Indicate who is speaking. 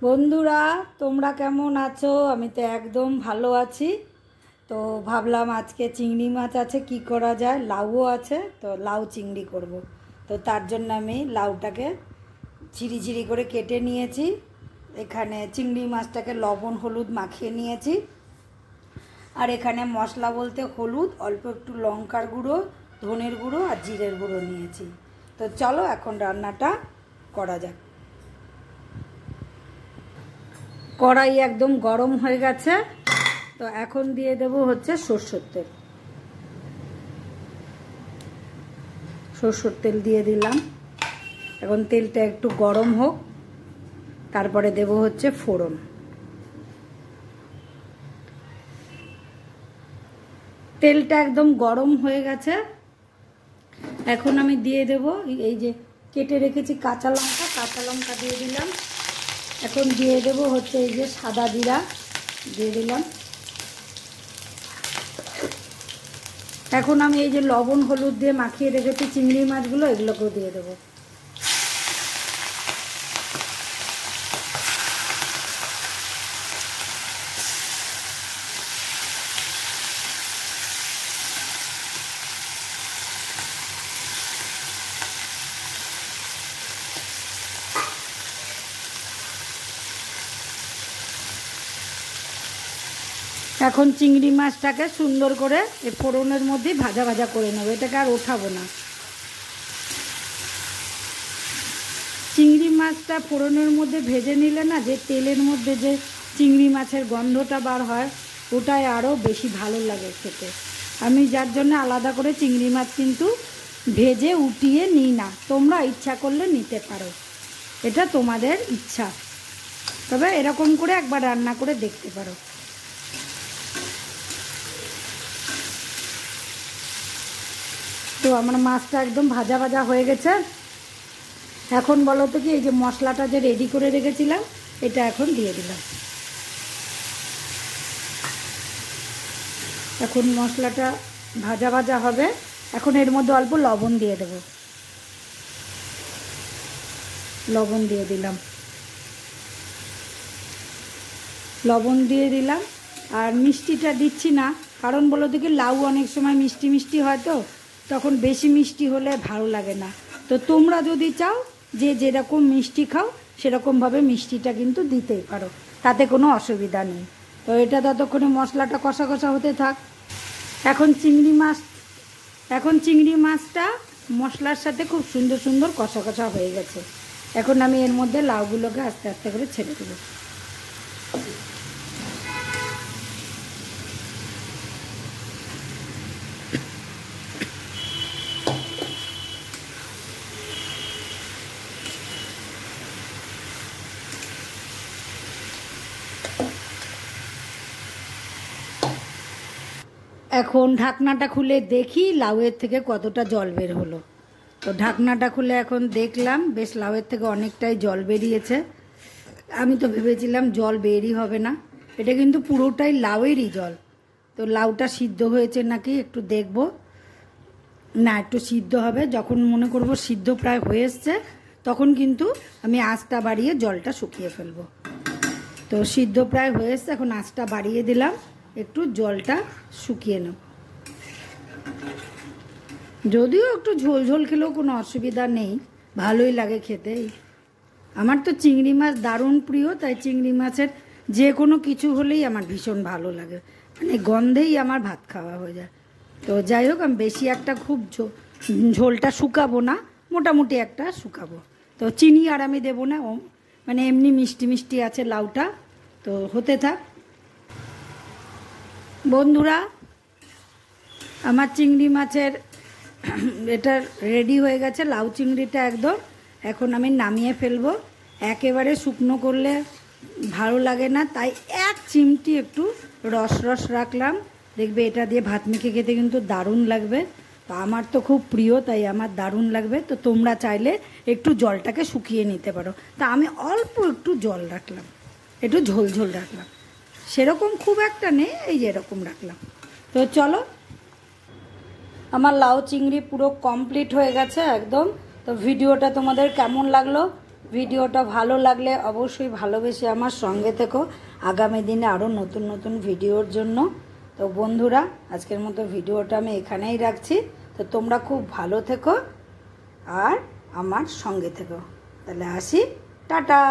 Speaker 1: বন্ধুরা তোমরা কেমন আছো? আমি তো একদম ভালো আছি। তো ভাবলাম আজকে চিংড়ি মাছ আছে, কি করা যায়, লাউও আছে, তো লাউ চিংড়ি করব। তো তার জন্য আমি লাউটাকে ঝিরি ঝিরি করে কেটে নিয়েছি। এখানে চিংড়ি মাছটাকে লবণ হলুদ মাখিয়ে নিয়েছি। আর এখানে মশলা বলতে হলুদ, অল্প একটু লঙ্কার গুঁড়ো, ধনের গুঁড়ো আর জিরের গুঁড়ো নিয়েছি। তো চলো এখন রান্নাটা করা যাক। কড়াই একদম গরম হয়ে গেছে, তো এখন দিয়ে দেব হচ্ছে সরষের তেল। সরষের তেল দিয়ে দিলাম। এখন তেলটা একটু গরম হোক, তারপরে দেব হচ্ছে ফোড়ন। তেলটা একদম গরম হয়ে গেছে, এখন আমি দিয়ে দেব এই যে কেটে রেখেছি কাঁচা লঙ্কা দিয়ে দিলাম। এখন দিয়ে দেব হচ্ছে এই যে সাদা জিরা দিয়ে দিলাম। এখন আমি এই যে লবণ হলুদ দিয়ে মাখিয়ে রেখেছি চিংড়ি মাছগুলো, এগুলোকেও দিয়ে দেবো। এখন চিংড়ি মাছটাকে সুন্দর করে এই ফোড়নের মধ্যে ভাজা ভাজা করে নেবো, এটাকে আর ওঠাবো না। চিংড়ি মাছটা ফোড়নের মধ্যে ভেজে নিলে না, যে তেলের মধ্যে যে চিংড়ি মাছের গন্ধটা বার হয়, ওটাই আরও বেশি ভালো লাগে খেতে। আমি যার জন্য আলাদা করে চিংড়ি মাছ কিন্তু ভেজে উঠিয়ে নিই না। তোমরা ইচ্ছা করলে নিতে পারো, এটা তোমাদের ইচ্ছা। তবে এরকম করে একবার রান্না করে দেখতে পারো। তো আমার মাছটা একদম ভাজা ভাজা হয়ে গেছে। এখন বলো তো কি, এই যে মশলাটা যে রেডি করে রেখেছিলাম, এটা এখন দিয়ে দিলাম। এখন মশলাটা ভাজা ভাজা হবে। এখন এর মধ্যে অল্প লবণ দিয়ে দেব। লবণ দিয়ে দিলাম। লবণ দিয়ে দিলাম। আর মিষ্টিটা দিচ্ছি না, কারণ বলো তো কি, লাউ অনেক সময় মিষ্টি মিষ্টি হয়, তো তখন বেশি মিষ্টি হলে ভালো লাগে না। তো তোমরা যদি চাও যে যেরকম মিষ্টি খাও সেরকমভাবে মিষ্টিটা কিন্তু দিতেই পারো, তাতে কোনো অসুবিধা নেই। তো এটা ততক্ষণে মশলাটা কষা কষা হতে থাক। এখন চিংড়ি মাছটা মশলার সাথে খুব সুন্দর সুন্দর কষা কষা হয়ে গেছে। এখন আমি এর মধ্যে লাউগুলোকে আস্তে আস্তে করে ছেড়ে দেবো। এখন ঢাকনাটা খুলে দেখি লাউয়ের থেকে কতটা জল বের হলো। তো ঢাকনাটা খুলে এখন দেখলাম, বেশ লাউয়ের থেকে অনেকটাই জল বেরিয়েছে। আমি তো ভেবেছিলাম জল বেরই হবে না, এটা কিন্তু পুরোটাই লাউয়েরই জল। তো লাউটা সিদ্ধ হয়েছে নাকি একটু দেখব। না, একটু সিদ্ধ হবে। যখন মনে করব সিদ্ধ প্রায় হয়ে এসছে, তখন কিন্তু আমি আঁচটা বাড়িয়ে জলটা শুকিয়ে ফেলবো। তো সিদ্ধ প্রায় হয়ে এসছে, এখন আঁচটা বাড়িয়ে দিলাম, একটু জলটা শুকিয়ে নেব। যদিও একটু ঝোল ঝোল খেলেও কোনো অসুবিধা নেই, ভালোই লাগে খেতে। আমার তো চিংড়ি মাছ দারুণ প্রিয়, তাই চিংড়ি মাছের যে কোনো কিছু হলেই আমার ভীষণ ভালো লাগে, মানে গন্ধেই আমার ভাত খাওয়া হয়ে যায়। তো যাই হোক, আমি বেশি একটা খুব ঝোলটা শুকাবো না, মোটামুটি একটা শুকাবো। তো চিনি আর আমি দেবো না, মানে এমনি মিষ্টি মিষ্টি আছে লাউটা, তো হতে থাক। বন্ধুরা, আমার চিংড়ি মাছের এটা রেডি হয়ে গেছে, লাউ চিংড়িটা একদম। এখন আমি নামিয়ে ফেলবো। একেবারে শুকনো করলে ভালো লাগে না, তাই এক চিমটি একটু রস রস রাখলাম। দেখবে এটা দিয়ে ভাত মেখে খেতে কিন্তু দারুণ লাগবে। তো আমার তো খুব প্রিয়, তাই আমার দারুণ লাগবে। তো তোমরা চাইলে একটু জলটাকে শুকিয়ে নিতে পারো। তা আমি অল্প একটু জল রাখলাম, একটু ঝোল ঝোল রাখলাম, সেরকম খুব একটা নেই, এই যে এরকম রাখলাম। তো চলো, আমার লাউ চিংড়ি পুরো কমপ্লিট হয়ে গেছে একদম। তো ভিডিওটা তোমাদের কেমন লাগলো ভিডিওটা ভালো লাগলে অবশ্যই ভালোবেসে আমার সঙ্গে থেকো আগামী দিনে আরও নতুন নতুন ভিডিওর জন্য। তো বন্ধুরা, আজকের মতো ভিডিওটা আমি এখানেই রাখছি। তো তোমরা খুব ভালো থেকো আর আমার সঙ্গে থেকো। তাহলে আসি, টাটা।